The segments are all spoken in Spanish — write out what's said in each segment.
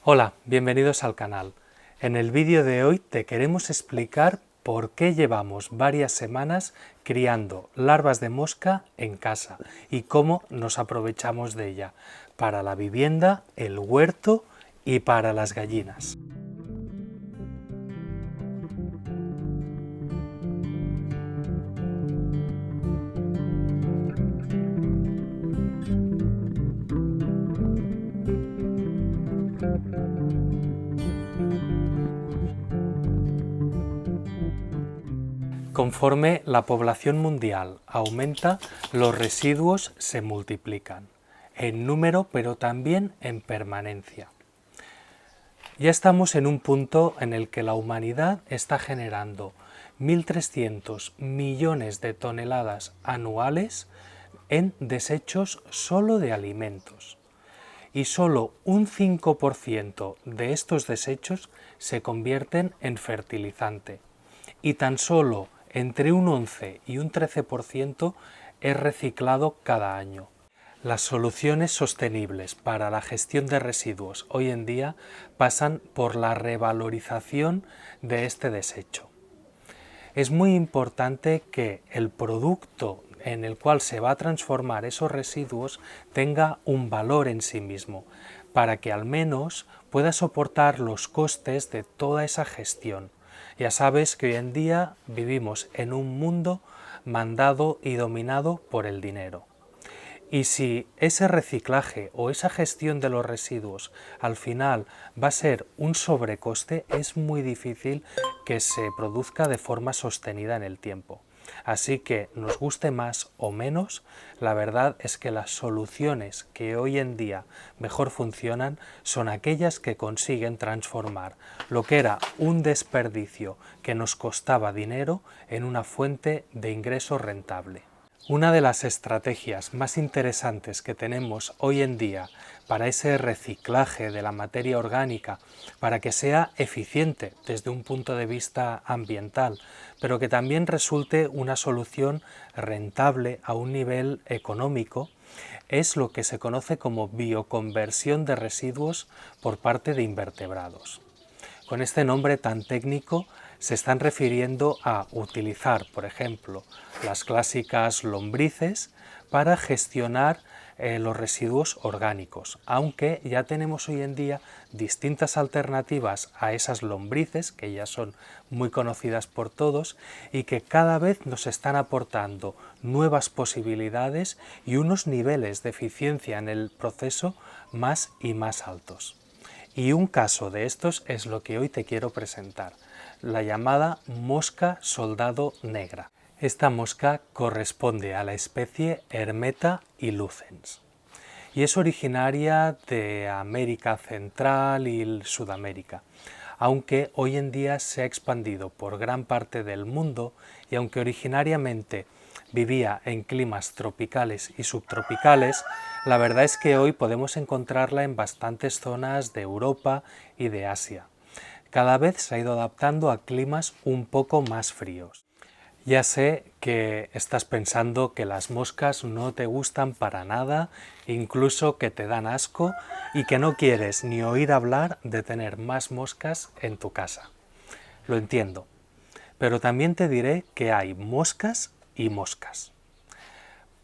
Hola, bienvenidos al canal. En el vídeo de hoy te queremos explicar por qué llevamos varias semanas criando larvas de mosca en casa y cómo nos aprovechamos de ella para la vivienda, el huerto y para las gallinas. Conforme la población mundial aumenta, los residuos se multiplican, en número pero también en permanencia. Ya estamos en un punto en el que la humanidad está generando 1.300 millones de toneladas anuales en desechos solo de alimentos. Y solo un 5% de estos desechos se convierten en fertilizante. Y tan solo entre un 11 y un 13% es reciclado cada año. Las soluciones sostenibles para la gestión de residuos hoy en día pasan por la revalorización de este desecho. Es muy importante que el producto en el cual se va a transformar esos residuos tenga un valor en sí mismo, para que al menos pueda soportar los costes de toda esa gestión. Ya sabes que hoy en día vivimos en un mundo mandado y dominado por el dinero. Y si ese reciclaje o esa gestión de los residuos al final va a ser un sobrecoste, es muy difícil que se produzca de forma sostenida en el tiempo. Así que, nos guste más o menos, la verdad es que las soluciones que hoy en día mejor funcionan son aquellas que consiguen transformar lo que era un desperdicio que nos costaba dinero en una fuente de ingreso rentable. Una de las estrategias más interesantes que tenemos hoy en día para ese reciclaje de la materia orgánica, para que sea eficiente desde un punto de vista ambiental, pero que también resulte una solución rentable a un nivel económico, es lo que se conoce como bioconversión de residuos por parte de invertebrados. Con este nombre tan técnico se están refiriendo a utilizar, por ejemplo, las clásicas lombrices para gestionar los residuos orgánicos, aunque ya tenemos hoy en día distintas alternativas a esas lombrices, que ya son muy conocidas por todos, y que cada vez nos están aportando nuevas posibilidades y unos niveles de eficiencia en el proceso más y más altos. Y un caso de estos es lo que hoy te quiero presentar, la llamada mosca soldado negra. Esta mosca corresponde a la especie Hermeta ilucens y es originaria de América Central y Sudamérica, aunque hoy en día se ha expandido por gran parte del mundo y aunque originariamente vivía en climas tropicales y subtropicales, la verdad es que hoy podemos encontrarla en bastantes zonas de Europa y de Asia. Cada vez se ha ido adaptando a climas un poco más fríos. Ya sé que estás pensando que las moscas no te gustan para nada, incluso que te dan asco y que no quieres ni oír hablar de tener más moscas en tu casa. Lo entiendo, pero también te diré que hay moscas y moscas.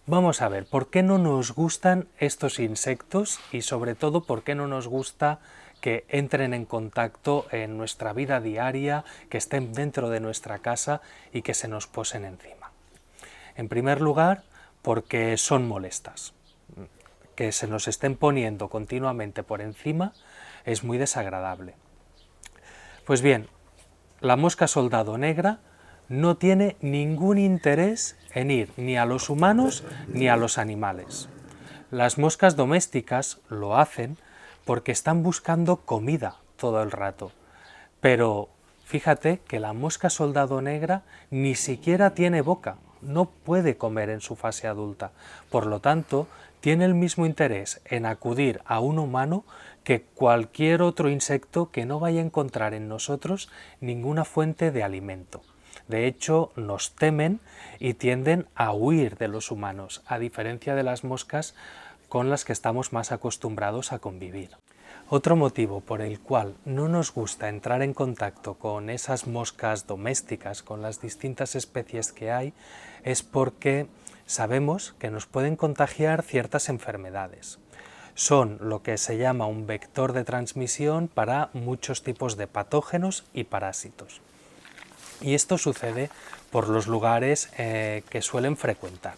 Vamos a ver, ¿por qué no nos gustan estos insectos y sobre todo por qué no nos gusta que entren en contacto en nuestra vida diaria, que estén dentro de nuestra casa y que se nos posen encima? En primer lugar, porque son molestas. Que se nos estén poniendo continuamente por encima es muy desagradable. Pues bien, la mosca soldado negra no tiene ningún interés en ir ni a los humanos ni a los animales. Las moscas domésticas lo hacen porque están buscando comida todo el rato. Pero fíjate que la mosca soldado negra ni siquiera tiene boca, no puede comer en su fase adulta. Por lo tanto, tiene el mismo interés en acudir a un humano que cualquier otro insecto que no vaya a encontrar en nosotros ninguna fuente de alimento. De hecho, nos temen y tienden a huir de los humanos, a diferencia de las moscas con las que estamos más acostumbrados a convivir. Otro motivo por el cual no nos gusta entrar en contacto con esas moscas domésticas, con las distintas especies que hay, es porque sabemos que nos pueden contagiar ciertas enfermedades. Son lo que se llama un vector de transmisión para muchos tipos de patógenos y parásitos. Y esto sucede por los lugares que suelen frecuentar.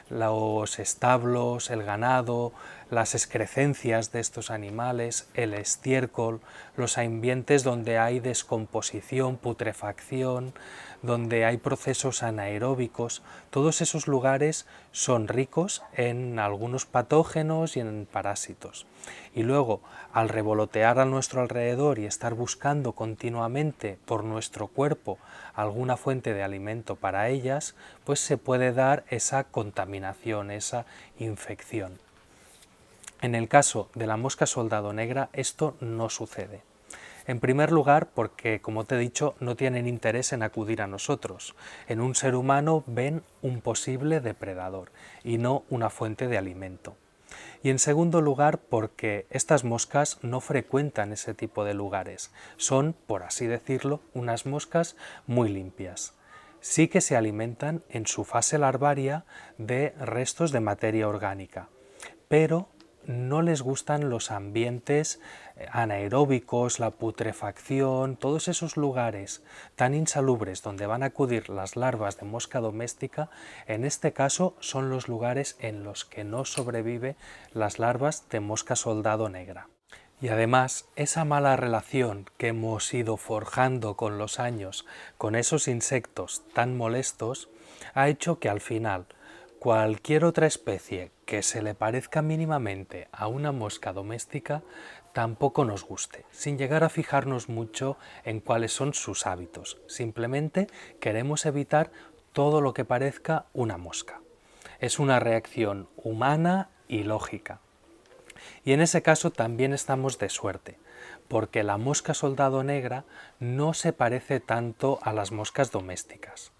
Los establos, el ganado, las excrecencias de estos animales, el estiércol, los ambientes donde hay descomposición, putrefacción, donde hay procesos anaeróbicos, todos esos lugares son ricos en algunos patógenos y en parásitos. Y luego, al revolotear a nuestro alrededor y estar buscando continuamente por nuestro cuerpo alguna fuente de alimento para ellas, pues se puede dar esa contaminación, esa infección. En el caso de la mosca soldado negra esto no sucede. En primer lugar porque, como te he dicho, no tienen interés en acudir a nosotros. En un ser humano ven un posible depredador y no una fuente de alimento. Y en segundo lugar porque estas moscas no frecuentan ese tipo de lugares. Son, por así decirlo, unas moscas muy limpias. Sí que se alimentan en su fase larvaria de restos de materia orgánica, pero no les gustan los ambientes anaeróbicos, la putrefacción, todos esos lugares tan insalubres donde van a acudir las larvas de mosca doméstica. En este caso son los lugares en los que no sobreviven las larvas de mosca soldado negra. Y además, esa mala relación que hemos ido forjando con los años con esos insectos tan molestos ha hecho que al final cualquier otra especie que se le parezca mínimamente a una mosca doméstica tampoco nos guste, sin llegar a fijarnos mucho en cuáles son sus hábitos. Simplemente queremos evitar todo lo que parezca una mosca. Es una reacción humana y lógica. Y en ese caso también estamos de suerte, porque la mosca soldado negra no se parece tanto a las moscas domésticas.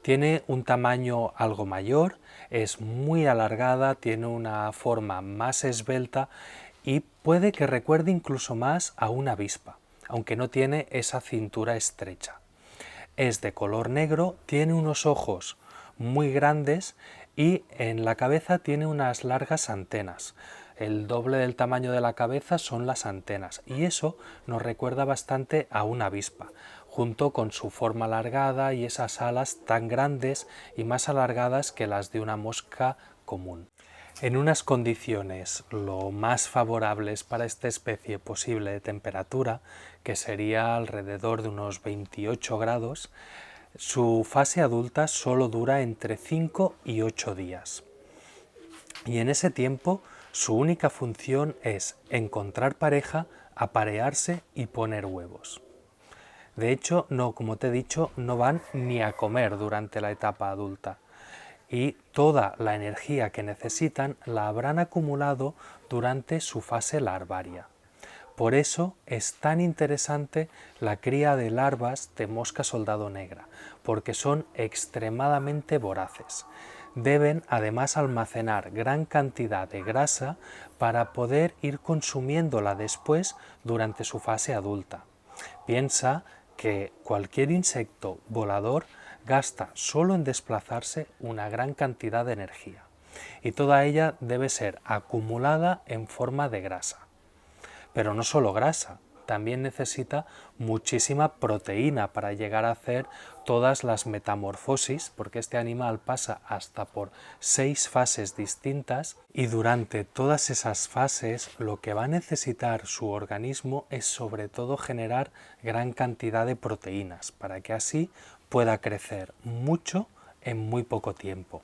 Tiene un tamaño algo mayor, es muy alargada, tiene una forma más esbelta y puede que recuerde incluso más a una avispa, aunque no tiene esa cintura estrecha. Es de color negro, tiene unos ojos muy grandes y en la cabeza tiene unas largas antenas. El doble del tamaño de la cabeza son las antenas y eso nos recuerda bastante a una avispa, junto con su forma alargada y esas alas tan grandes y más alargadas que las de una mosca común. En unas condiciones lo más favorables para esta especie posible de temperatura, que sería alrededor de unos 28 grados, su fase adulta solo dura entre 5 y 8 días. Y en ese tiempo su única función es encontrar pareja, aparearse y poner huevos. De hecho, como te he dicho, no van ni a comer durante la etapa adulta. Y toda la energía que necesitan la habrán acumulado durante su fase larvaria. Por eso es tan interesante la cría de larvas de mosca soldado negra, porque son extremadamente voraces. Deben además almacenar gran cantidad de grasa para poder ir consumiéndola después durante su fase adulta. Piensa que cualquier insecto volador gasta solo en desplazarse una gran cantidad de energía y toda ella debe ser acumulada en forma de grasa. Pero no solo grasa, también necesita muchísima proteína para llegar a hacer todas las metamorfosis, porque este animal pasa hasta por 6 fases distintas y durante todas esas fases lo que va a necesitar su organismo es sobre todo generar gran cantidad de proteínas para que así pueda crecer mucho en muy poco tiempo.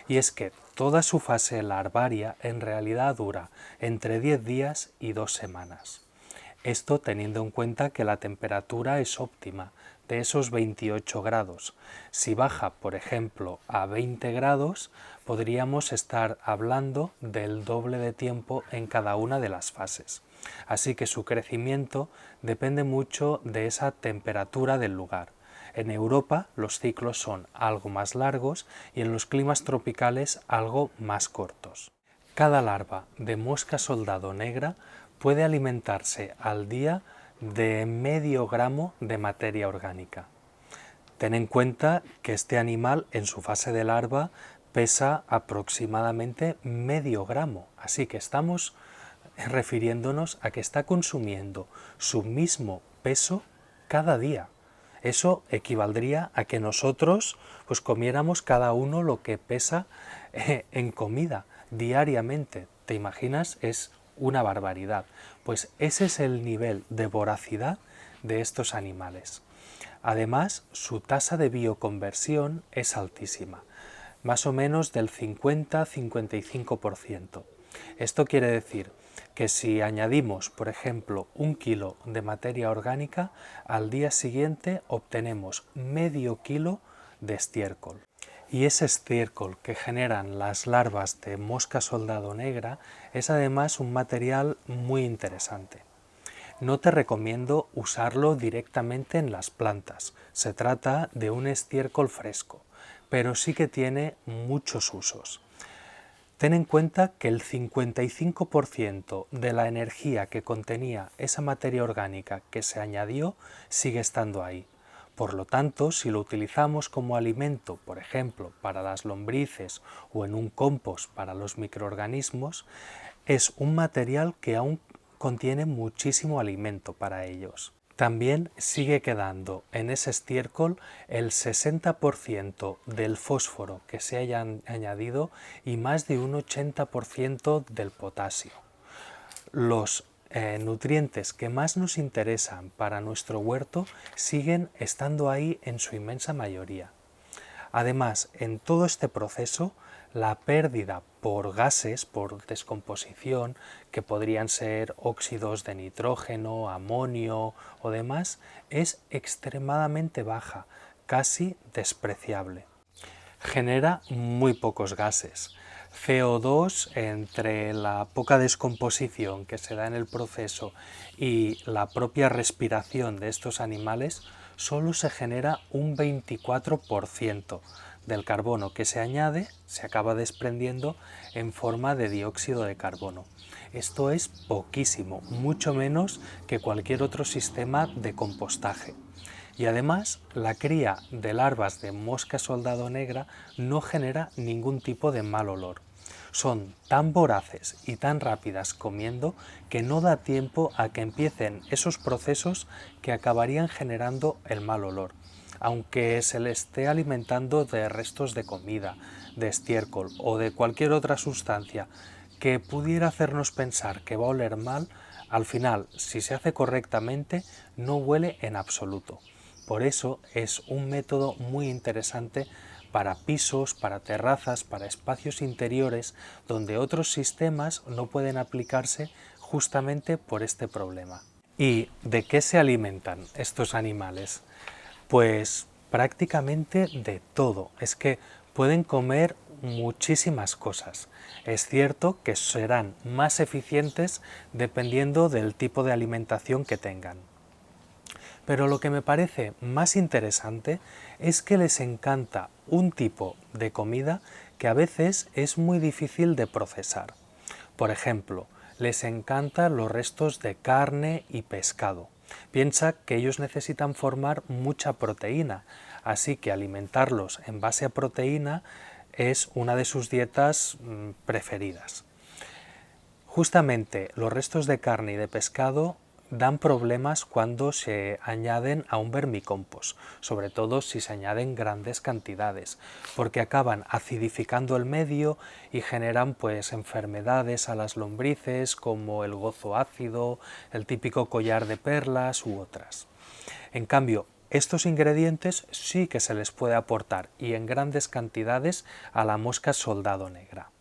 Y es que toda su fase larvaria en realidad dura entre 10 días y 2 semanas. Esto teniendo en cuenta que la temperatura es óptima, de esos 28 grados. Si baja, por ejemplo, a 20 grados, podríamos estar hablando del doble de tiempo en cada una de las fases. Así que su crecimiento depende mucho de esa temperatura del lugar. En Europa los ciclos son algo más largos y en los climas tropicales algo más cortos. Cada larva de mosca soldado negra puede alimentarse al día de medio gramo de materia orgánica. Ten en cuenta que este animal en su fase de larva pesa aproximadamente medio gramo, así que estamos refiriéndonos a que está consumiendo su mismo peso cada día. Eso equivaldría a que nosotros pues comiéramos cada uno lo que pesa en comida diariamente. ¿Te imaginas? Es una barbaridad. Pues ese es el nivel de voracidad de estos animales. Además, su tasa de bioconversión es altísima, más o menos del 50-55%. Esto quiere decir que si añadimos, por ejemplo, 1 kilo de materia orgánica, al día siguiente obtenemos medio kilo de estiércol. Y ese estiércol que generan las larvas de mosca soldado negra es además un material muy interesante. No te recomiendo usarlo directamente en las plantas, se trata de un estiércol fresco, pero sí que tiene muchos usos. Ten en cuenta que el 55% de la energía que contenía esa materia orgánica que se añadió sigue estando ahí. Por lo tanto, si lo utilizamos como alimento, por ejemplo, para las lombrices o en un compost para los microorganismos, es un material que aún contiene muchísimo alimento para ellos. También sigue quedando en ese estiércol el 60% del fósforo que se haya añadido y más de un 80% del potasio. Los nutrientes que más nos interesan para nuestro huerto siguen estando ahí en su inmensa mayoría. Además, en todo este proceso, la pérdida por gases, por descomposición, que podrían ser óxidos de nitrógeno, amonio o demás, es extremadamente baja, casi despreciable. Genera muy pocos gases. CO2, entre la poca descomposición que se da en el proceso y la propia respiración de estos animales, solo se genera un 24% del carbono que se añade, se acaba desprendiendo en forma de dióxido de carbono. Esto es poquísimo, mucho menos que cualquier otro sistema de compostaje. Y además, la cría de larvas de mosca soldado negra no genera ningún tipo de mal olor. Son tan voraces y tan rápidas comiendo que no da tiempo a que empiecen esos procesos que acabarían generando el mal olor, aunque se les esté alimentando de restos de comida, de estiércol o de cualquier otra sustancia que pudiera hacernos pensar que va a oler mal. Al final, si se hace correctamente, no huele en absoluto. Por eso es un método muy interesante para pisos, para terrazas, para espacios interiores, donde otros sistemas no pueden aplicarse justamente por este problema. ¿Y de qué se alimentan estos animales? Pues prácticamente de todo. Es que pueden comer muchísimas cosas. Es cierto que serán más eficientes dependiendo del tipo de alimentación que tengan. Pero lo que me parece más interesante es que les encanta un tipo de comida que a veces es muy difícil de procesar. Por ejemplo, les encantan los restos de carne y pescado. Piensa que ellos necesitan formar mucha proteína, así que alimentarlos en base a proteína es una de sus dietas preferidas. Justamente los restos de carne y de pescado dan problemas cuando se añaden a un vermicompost, sobre todo si se añaden grandes cantidades, porque acaban acidificando el medio y generan pues enfermedades a las lombrices como el gozo ácido, el típico collar de perlas u otras. En cambio, estos ingredientes sí que se les puede aportar y en grandes cantidades a la mosca soldado negra.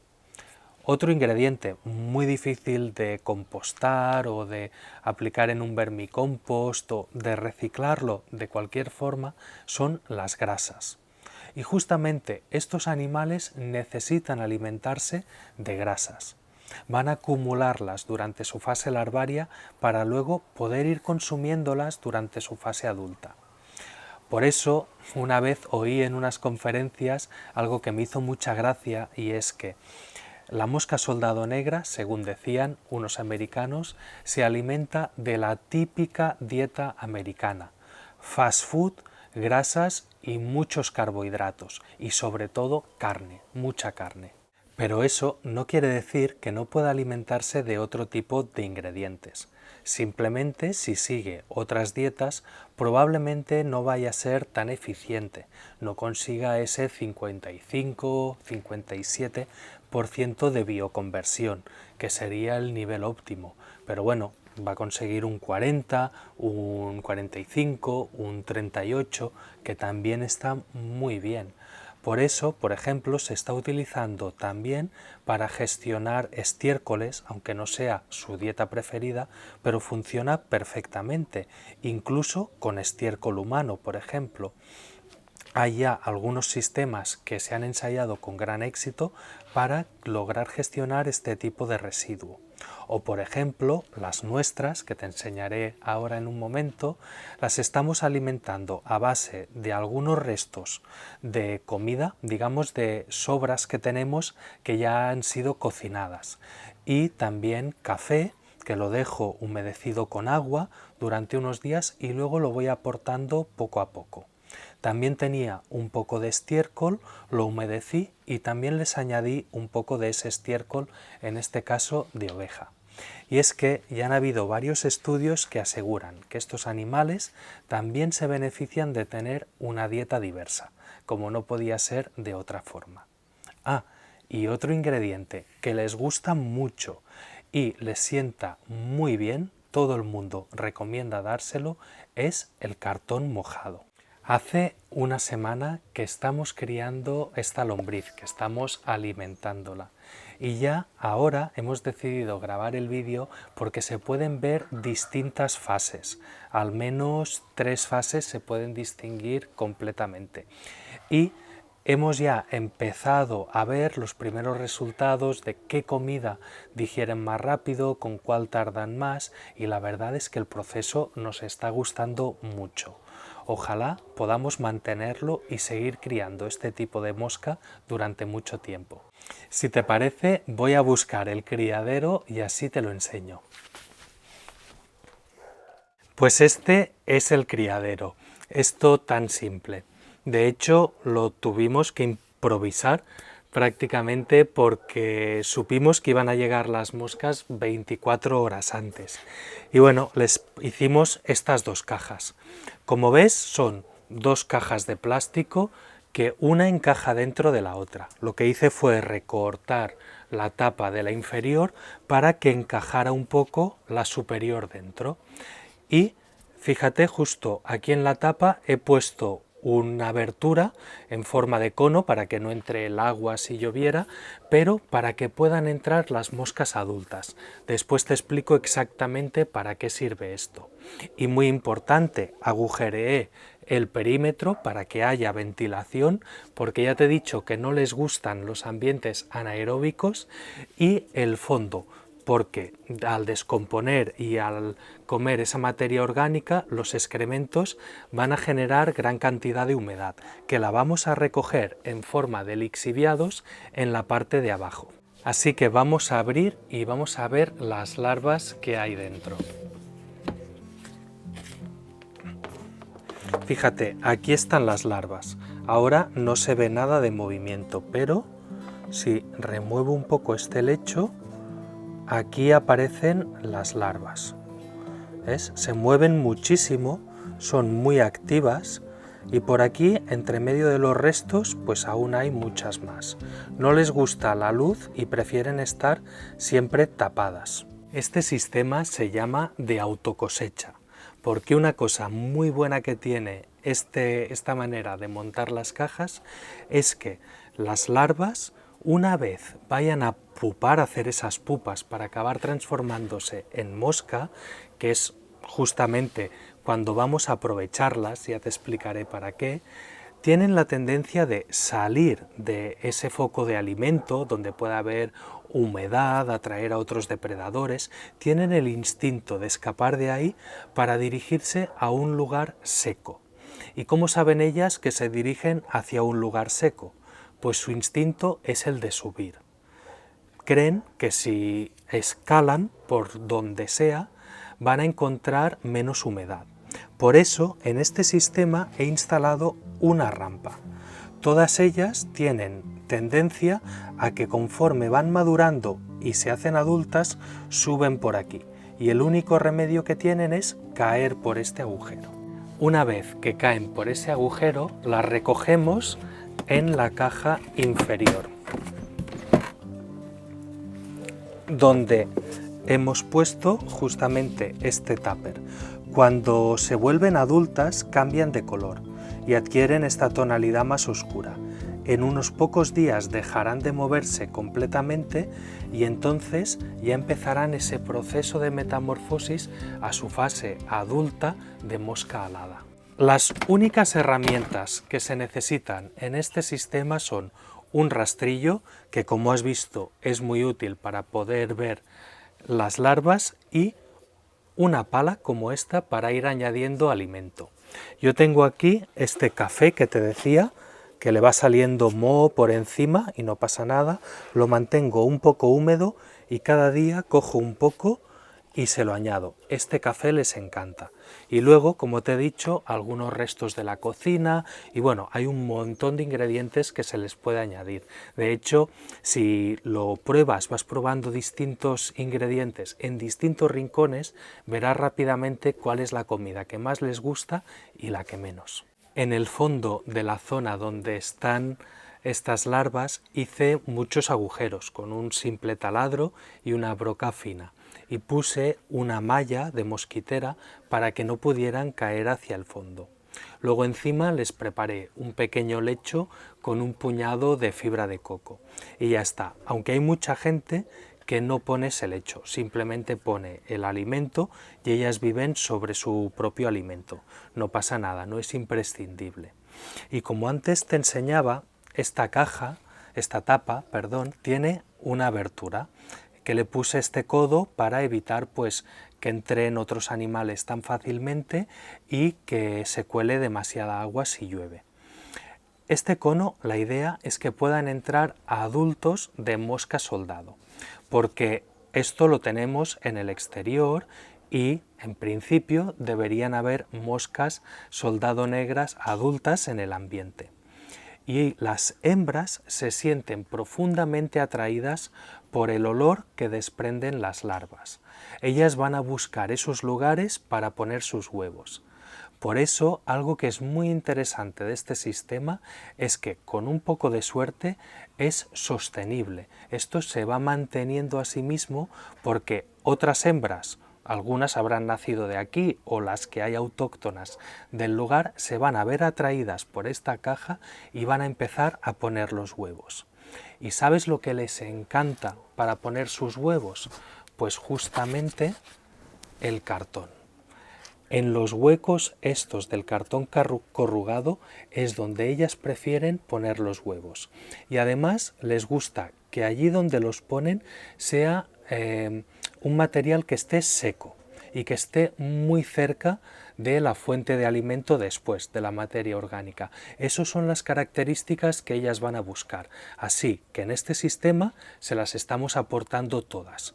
Otro ingrediente muy difícil de compostar o de aplicar en un vermicompost o de reciclarlo de cualquier forma son las grasas. Y justamente estos animales necesitan alimentarse de grasas. Van a acumularlas durante su fase larvaria para luego poder ir consumiéndolas durante su fase adulta. Por eso, una vez oí en unas conferencias algo que me hizo mucha gracia y es que La mosca soldado negra, según decían unos americanos, se alimenta de la típica dieta americana: fast food, grasas y muchos carbohidratos, y sobre todo carne, mucha carne. Pero eso no quiere decir que no pueda alimentarse de otro tipo de ingredientes. Simplemente, si sigue otras dietas, probablemente no vaya a ser tan eficiente, no consiga ese 55-57% de bioconversión, que sería el nivel óptimo. Pero bueno, va a conseguir un 40, un 45, un 38, que también está muy bien. Por eso, por ejemplo, se está utilizando también para gestionar estiércoles, aunque no sea su dieta preferida, pero funciona perfectamente, incluso con estiércol humano, por ejemplo. Hay ya algunos sistemas que se han ensayado con gran éxito para lograr gestionar este tipo de residuo. O por ejemplo, las nuestras, que te enseñaré ahora en un momento, las estamos alimentando a base de algunos restos de comida, digamos de sobras que tenemos que ya han sido cocinadas, y también café, que lo dejo humedecido con agua durante unos días y luego lo voy aportando poco a poco. También tenía un poco de estiércol, lo humedecí y también les añadí un poco de ese estiércol, en este caso de oveja. Y es que ya han habido varios estudios que aseguran que estos animales también se benefician de tener una dieta diversa, como no podía ser de otra forma. Ah, y otro ingrediente que les gusta mucho y les sienta muy bien, todo el mundo recomienda dárselo, es el cartón mojado. Hace una semana que estamos criando esta lombriz, que estamos alimentándola. Y ya ahora hemos decidido grabar el vídeo porque se pueden ver distintas fases. Al menos 3 fases se pueden distinguir completamente. Y hemos ya empezado a ver los primeros resultados de qué comida digieren más rápido, con cuál tardan más, y la verdad es que el proceso nos está gustando mucho. Ojalá podamos mantenerlo y seguir criando este tipo de mosca durante mucho tiempo. Si te parece, voy a buscar el criadero y así te lo enseño. Pues este es el criadero, esto tan simple. De hecho, lo tuvimos que improvisar prácticamente porque supimos que iban a llegar las moscas 24 horas antes. Y bueno, les hicimos estas 2 cajas. Como ves, son 2 cajas de plástico que una encaja dentro de la otra. Lo que hice fue recortar la tapa de la inferior para que encajara un poco la superior dentro. Y fíjate, justo aquí en la tapa he puesto una abertura en forma de cono para que no entre el agua si lloviera, pero para que puedan entrar las moscas adultas. Después te explico exactamente para qué sirve esto. Y muy importante, agujereé el perímetro para que haya ventilación, porque ya te he dicho que no les gustan los ambientes anaeróbicos, y el fondo, porque al descomponer y al comer esa materia orgánica, los excrementos van a generar gran cantidad de humedad, que la vamos a recoger en forma de lixiviados en la parte de abajo. Así que vamos a abrir y vamos a ver las larvas que hay dentro. Fíjate, aquí están las larvas. Ahora no se ve nada de movimiento, pero si remuevo un poco este lecho, aquí aparecen las larvas. ¿Ves? Se mueven muchísimo, son muy activas, y por aquí, entre medio de los restos, pues aún hay muchas más. No les gusta la luz y prefieren estar siempre tapadas. Este sistema se llama de autocosecha, porque una cosa muy buena que tiene esta manera de montar las cajas es que las larvas, una vez vayan a pupar, a hacer esas pupas para acabar transformándose en mosca, que es justamente cuando vamos a aprovecharlas, ya te explicaré para qué, tienen la tendencia de salir de ese foco de alimento donde puede haber humedad, atraer a otros depredadores, tienen el instinto de escapar de ahí para dirigirse a un lugar seco. ¿Y cómo saben ellas que se dirigen hacia un lugar seco? Pues su instinto es el de subir. creen que si escalan por donde sea, van a encontrar menos humedad. Por eso, en este sistema he instalado una rampa. Todas ellas tienen tendencia a que conforme van madurando y se hacen adultas, suben por aquí. Y el único remedio que tienen es caer por este agujero. Una vez que caen por ese agujero, las recogemos en la caja inferior, donde hemos puesto justamente este tupper. Cuando se vuelven adultas cambian de color y adquieren esta tonalidad más oscura. En unos pocos días dejarán de moverse completamente y entonces ya empezarán ese proceso de metamorfosis a su fase adulta de mosca alada. Las únicas herramientas que se necesitan en este sistema son un rastrillo, que como has visto es muy útil para poder ver las larvas, y una pala como esta para ir añadiendo alimento. Yo tengo aquí este café que te decía, que le va saliendo moho por encima y no pasa nada, lo mantengo un poco húmedo y cada día cojo un poco y se lo añado. Este café les encanta. Y luego, como te he dicho, algunos restos de la cocina y bueno, hay un montón de ingredientes que se les puede añadir. De hecho, si lo pruebas, vas probando distintos ingredientes en distintos rincones, verás rápidamente cuál es la comida que más les gusta y la que menos. En el fondo de la zona donde están estas larvas hice muchos agujeros con un simple taladro y una broca fina, y puse una malla de mosquitera para que no pudieran caer hacia el fondo. Luego encima les preparé un pequeño lecho con un puñado de fibra de coco y ya está, aunque hay mucha gente que no pone ese lecho, simplemente pone el alimento y ellas viven sobre su propio alimento. No pasa nada, no es imprescindible. Y como antes te enseñaba, esta tapa, tiene una abertura que le puse este codo para evitar pues que entren otros animales tan fácilmente y que se cuele demasiada agua si llueve. Este cono, la idea es que puedan entrar a adultos de mosca soldado, porque esto lo tenemos en el exterior y en principio deberían haber moscas soldado negras adultas en el ambiente. Y las hembras se sienten profundamente atraídas por el olor que desprenden las larvas. Ellas van a buscar esos lugares para poner sus huevos. Por eso, algo que es muy interesante de este sistema es que con un poco de suerte es sostenible. Esto se va manteniendo a sí mismo porque otras hembras, algunas habrán nacido de aquí o las que hay autóctonas del lugar, se van a ver atraídas por esta caja y van a empezar a poner los huevos. ¿Y sabes lo que les encanta para poner sus huevos? Pues justamente el cartón. En los huecos estos del cartón corrugado es donde ellas prefieren poner los huevos. Y además les gusta que allí donde los ponen sea un material que esté seco y que esté muy cerca de la fuente de alimento después, de la materia orgánica. Esas son las características que ellas van a buscar. Así que en este sistema se las estamos aportando todas.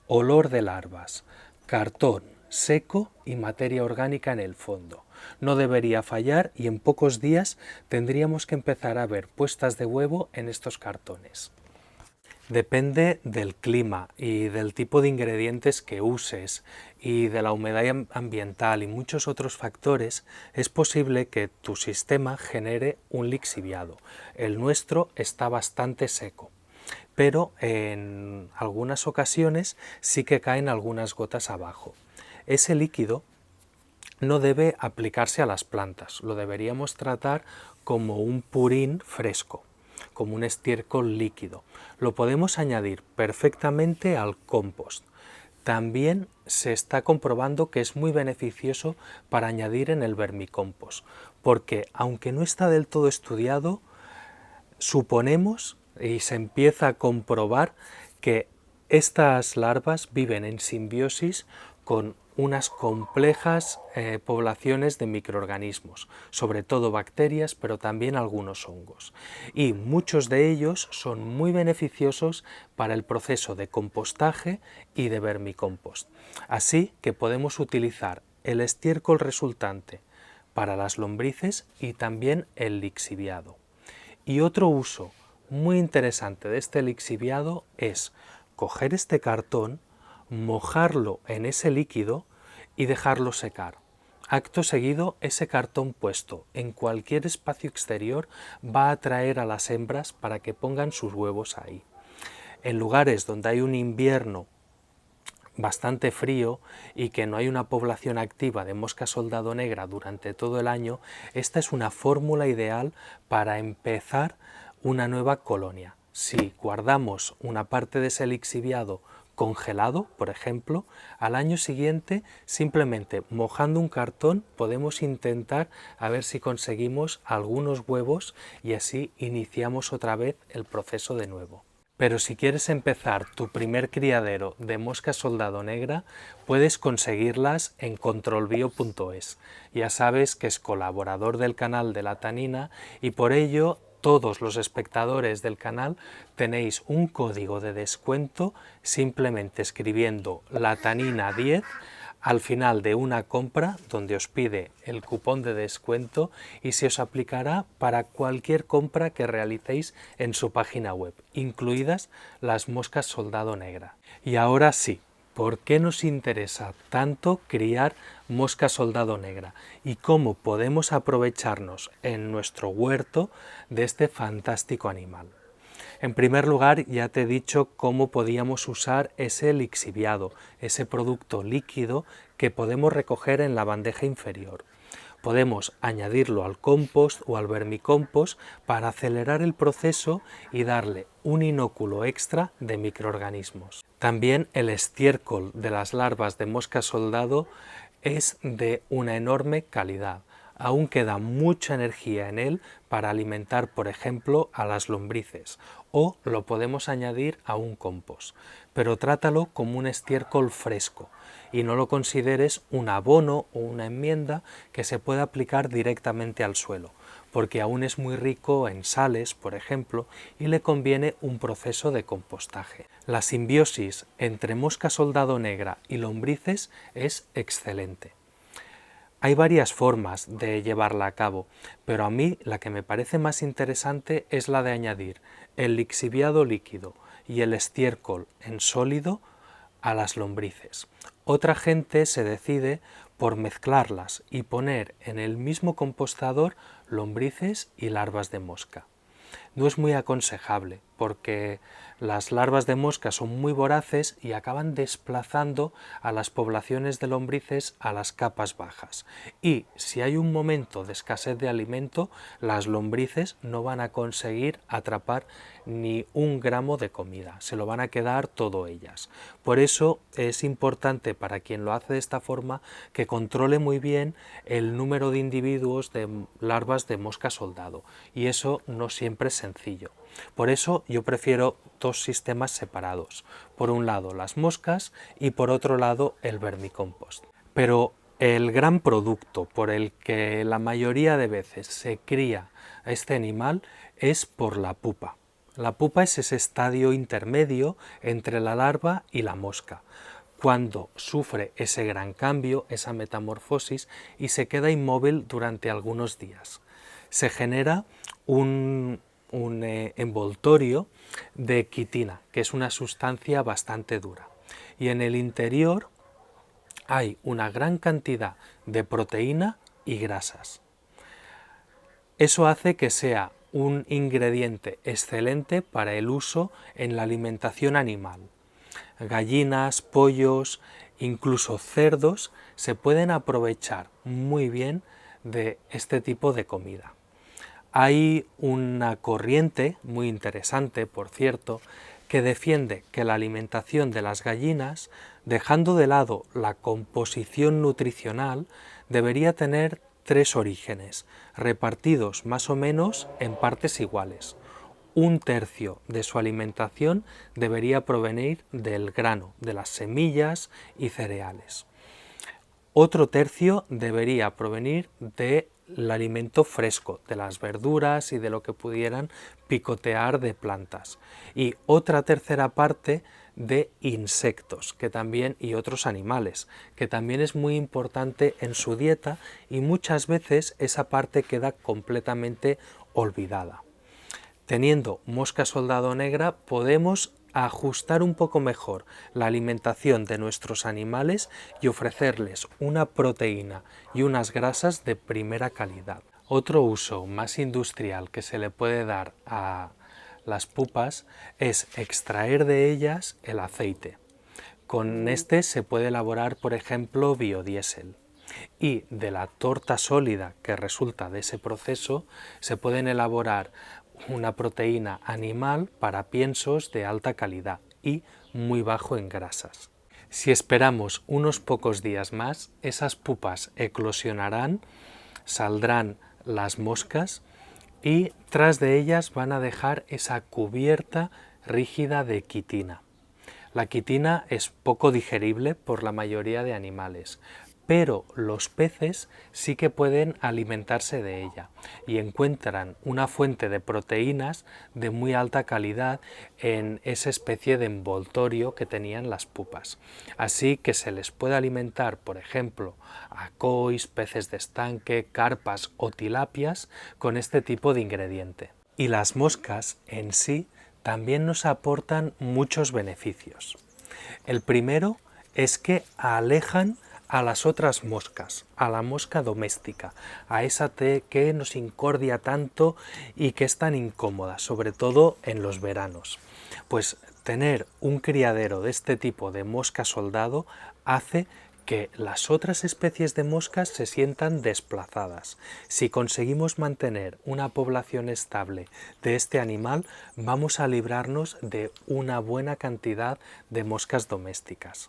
Olor de larvas, cartón seco y materia orgánica en el fondo. No debería fallar y en pocos días tendríamos que empezar a ver puestas de huevo en estos cartones. Depende del clima y del tipo de ingredientes que uses y de la humedad ambiental y muchos otros factores, es posible que tu sistema genere un lixiviado. El nuestro está bastante seco, pero en algunas ocasiones sí que caen algunas gotas abajo. Ese líquido no debe aplicarse a las plantas, lo deberíamos tratar como un purín fresco, como un estiércol líquido. Lo podemos añadir perfectamente al compost. También se está comprobando que es muy beneficioso para añadir en el vermicompost, porque aunque no está del todo estudiado, suponemos y se empieza a comprobar que estas larvas viven en simbiosis con unas complejas poblaciones de microorganismos, sobre todo bacterias, pero también algunos hongos. Y muchos de ellos son muy beneficiosos para el proceso de compostaje y de vermicompost. Así que podemos utilizar el estiércol resultante para las lombrices y también el lixiviado. Y otro uso muy interesante de este lixiviado es coger este cartón, mojarlo en ese líquido y dejarlo secar. Acto seguido, ese cartón puesto en cualquier espacio exterior va a atraer a las hembras para que pongan sus huevos ahí. En lugares donde hay un invierno bastante frío y que no hay una población activa de mosca soldado negra durante todo el año, esta es una fórmula ideal para empezar una nueva colonia. Si guardamos una parte de ese lixiviado congelado, por ejemplo, al año siguiente, simplemente mojando un cartón, podemos intentar a ver si conseguimos algunos huevos y así iniciamos otra vez el proceso de nuevo. Pero si quieres empezar tu primer criadero de mosca soldado negra, puedes conseguirlas en controlbio.es. Ya sabes que es colaborador del canal de la tanina y por ello todos los espectadores del canal tenéis un código de descuento simplemente escribiendo la tanina 10 al final de una compra donde os pide el cupón de descuento y se os aplicará para cualquier compra que realicéis en su página web, incluidas las moscas soldado negra. Y ahora sí, ¿por qué nos interesa tanto criar mosca soldado negra? ¿Y cómo podemos aprovecharnos en nuestro huerto de este fantástico animal? En primer lugar, ya te he dicho cómo podíamos usar ese lixiviado, ese producto líquido que podemos recoger en la bandeja inferior. Podemos añadirlo al compost o al vermicompost para acelerar el proceso y darle un inóculo extra de microorganismos. También el estiércol de las larvas de mosca soldado es de una enorme calidad. Aún queda mucha energía en él para alimentar, por ejemplo, a las lombrices, o lo podemos añadir a un compost, pero trátalo como un estiércol fresco y no lo consideres un abono o una enmienda que se pueda aplicar directamente al suelo, porque aún es muy rico en sales, por ejemplo, y le conviene un proceso de compostaje. La simbiosis entre mosca soldado negra y lombrices es excelente. Hay varias formas de llevarla a cabo, pero a mí la que me parece más interesante es la de añadir el lixiviado líquido y el estiércol en sólido a las lombrices. Otra gente se decide por mezclarlas y poner en el mismo compostador lombrices y larvas de mosca. No es muy aconsejable porque las larvas de mosca son muy voraces y acaban desplazando a las poblaciones de lombrices a las capas bajas. Y si hay un momento de escasez de alimento, las lombrices no van a conseguir atrapar ni un gramo de comida, se lo van a quedar todo ellas. Por eso es importante para quien lo hace de esta forma que controle muy bien el número de individuos de larvas de mosca soldado, y eso no siempre es sencillo. Por eso yo prefiero dos sistemas separados, por un lado las moscas y por otro lado el vermicompost. Pero el gran producto por el que la mayoría de veces se cría a este animal es por la pupa. La pupa es ese estadio intermedio entre la larva y la mosca, cuando sufre ese gran cambio, esa metamorfosis, y se queda inmóvil durante algunos días. Se genera un envoltorio de quitina, que es una sustancia bastante dura. Y en el interior hay una gran cantidad de proteína y grasas. Eso hace que sea un ingrediente excelente para el uso en la alimentación animal. Gallinas, pollos, incluso cerdos se pueden aprovechar muy bien de este tipo de comida. Hay una corriente muy interesante, por cierto, que defiende que la alimentación de las gallinas, dejando de lado la composición nutricional, debería tener tres orígenes, repartidos más o menos en partes iguales. Un tercio de su alimentación debería provenir del grano, de las semillas y cereales. Otro tercio debería provenir del alimento fresco, de las verduras y de lo que pudieran picotear de plantas. Y otra tercera parte de insectos y otros animales, que también es muy importante en su dieta y muchas veces esa parte queda completamente olvidada. Teniendo mosca soldado negra podemos ajustar un poco mejor la alimentación de nuestros animales y ofrecerles una proteína y unas grasas de primera calidad. Otro uso más industrial que se le puede dar a las pupas es extraer de ellas el aceite. Con este se puede elaborar, por ejemplo, biodiesel. Y de la torta sólida que resulta de ese proceso se pueden elaborar una proteína animal para piensos de alta calidad y muy bajo en grasas. Si esperamos unos pocos días más, esas pupas eclosionarán, saldrán las moscas y tras de ellas van a dejar esa cubierta rígida de quitina. La quitina es poco digerible por la mayoría de animales, pero los peces sí que pueden alimentarse de ella y encuentran una fuente de proteínas de muy alta calidad en esa especie de envoltorio que tenían las pupas. Así que se les puede alimentar, por ejemplo, a cois, peces de estanque, carpas o tilapias con este tipo de ingrediente. Y las moscas en sí también nos aportan muchos beneficios. El primero es que alejan a las otras moscas, a la mosca doméstica, a esa que nos incordia tanto y que es tan incómoda, sobre todo en los veranos. Pues tener un criadero de este tipo de mosca soldado hace que las otras especies de moscas se sientan desplazadas. Si conseguimos mantener una población estable de este animal, vamos a librarnos de una buena cantidad de moscas domésticas.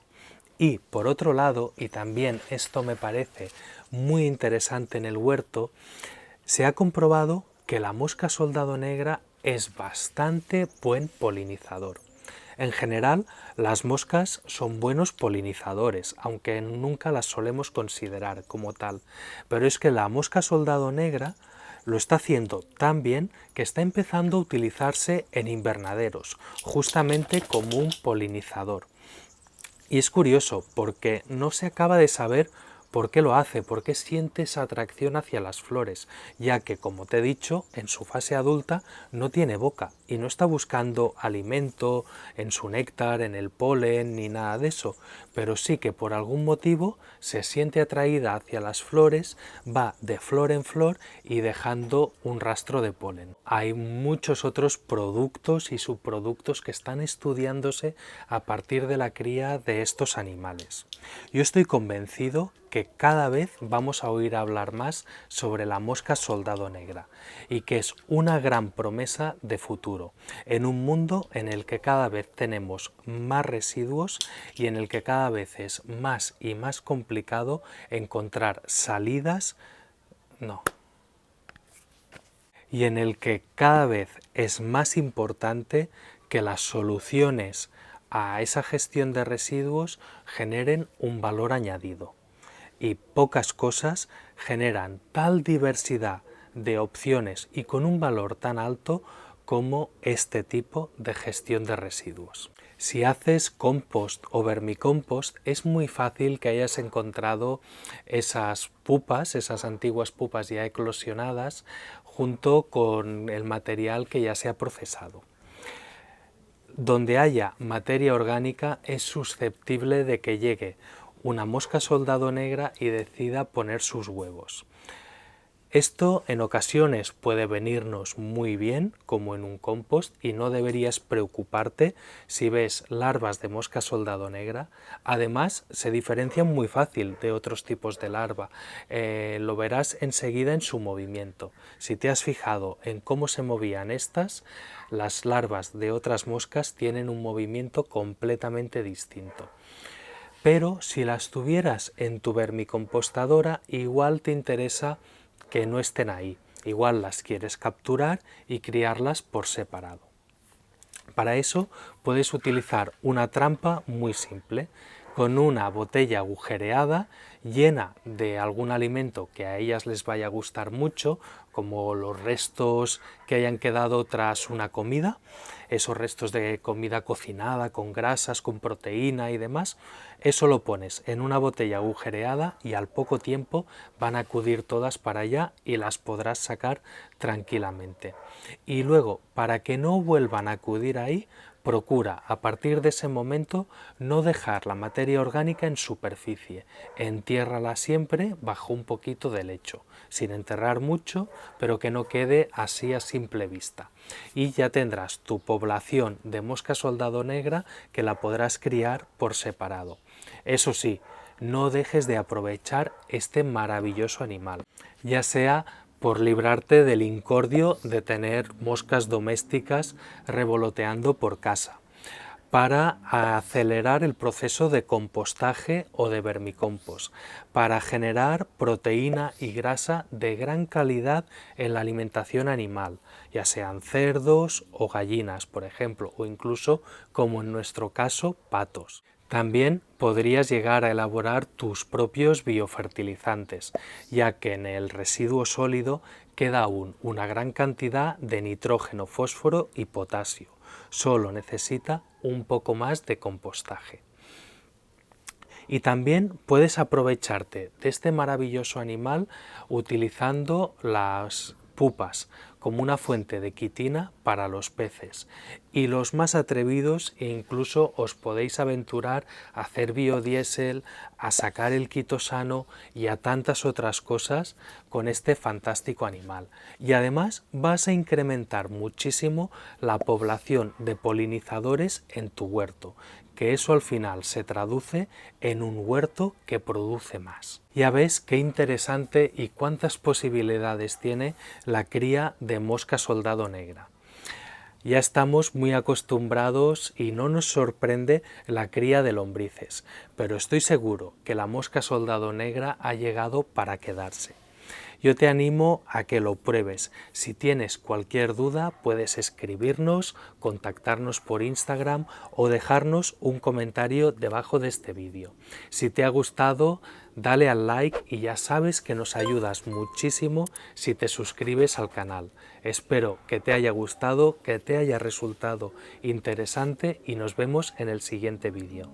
Y por otro lado, y también esto me parece muy interesante en el huerto, se ha comprobado que la mosca soldado negra es bastante buen polinizador. En general, las moscas son buenos polinizadores, aunque nunca las solemos considerar como tal. Pero es que la mosca soldado negra lo está haciendo tan bien que está empezando a utilizarse en invernaderos, justamente como un polinizador. Y es curioso porque no se acaba de saber por qué lo hace, por qué siente esa atracción hacia las flores, ya que, como te he dicho, en su fase adulta no tiene boca y no está buscando alimento en su néctar, en el polen, ni nada de eso, pero sí que por algún motivo se siente atraída hacia las flores, va de flor en flor y dejando un rastro de polen. Hay muchos otros productos y subproductos que están estudiándose a partir de la cría de estos animales. Yo estoy convencido que cada vez vamos a oír hablar más sobre la mosca soldado negra y que es una gran promesa de futuro en un mundo en el que cada vez tenemos más residuos y en el que cada vez es más y más complicado encontrar salidas, y en el que cada vez es más importante que las soluciones a esa gestión de residuos generen un valor añadido. Y pocas cosas generan tal diversidad de opciones y con un valor tan alto como este tipo de gestión de residuos. Si haces compost o vermicompost, es muy fácil que hayas encontrado esas pupas, esas antiguas pupas ya eclosionadas, junto con el material que ya se ha procesado. Donde haya materia orgánica es susceptible de que llegue una mosca soldado negra y decida poner sus huevos. Esto en ocasiones puede venirnos muy bien, como en un compost, y no deberías preocuparte si ves larvas de mosca soldado negra. Además, se diferencian muy fácil de otros tipos de larva. Lo verás enseguida en su movimiento. Si te has fijado en cómo se movían estas, las larvas de otras moscas tienen un movimiento completamente distinto. Pero si las tuvieras en tu vermicompostadora, igual te interesa que no estén ahí. Igual las quieres capturar y criarlas por separado. Para eso puedes utilizar una trampa muy simple. con una botella agujereada llena de algún alimento que a ellas les vaya a gustar mucho, como los restos que hayan quedado tras una comida, esos restos de comida cocinada con grasas, con proteína y demás. Eso lo pones en una botella agujereada y al poco tiempo van a acudir todas para allá y las podrás sacar tranquilamente. Y luego, para que no vuelvan a acudir ahí, procura a partir de ese momento no dejar la materia orgánica en superficie, entiérrala siempre bajo un poquito de lecho, sin enterrar mucho, pero que no quede así a simple vista. Y ya tendrás tu población de mosca soldado negra que la podrás criar por separado. Eso sí, no dejes de aprovechar este maravilloso animal, ya sea por librarte del incordio de tener moscas domésticas revoloteando por casa, para acelerar el proceso de compostaje o de vermicompost, para generar proteína y grasa de gran calidad en la alimentación animal, ya sean cerdos o gallinas, por ejemplo, o incluso, como en nuestro caso, patos. También podrías llegar a elaborar tus propios biofertilizantes, ya que en el residuo sólido queda aún una gran cantidad de nitrógeno, fósforo y potasio. Solo necesita un poco más de compostaje. Y también puedes aprovecharte de este maravilloso animal utilizando las pupas como una fuente de quitina para los peces. Y los más atrevidos incluso os podéis aventurar a hacer biodiesel, a sacar el quitosano y a tantas otras cosas con este fantástico animal. Y además vas a incrementar muchísimo la población de polinizadores en tu huerto, que eso al final se traduce en un huerto que produce más. Ya ves qué interesante y cuántas posibilidades tiene la cría de mosca soldado negra. Ya estamos muy acostumbrados y no nos sorprende la cría de lombrices, pero estoy seguro que la mosca soldado negra ha llegado para quedarse. Yo te animo a que lo pruebes. Si tienes cualquier duda, puedes escribirnos, contactarnos por Instagram o dejarnos un comentario debajo de este vídeo. Si te ha gustado, dale al like y ya sabes que nos ayudas muchísimo si te suscribes al canal. Espero que te haya gustado, que te haya resultado interesante y nos vemos en el siguiente vídeo.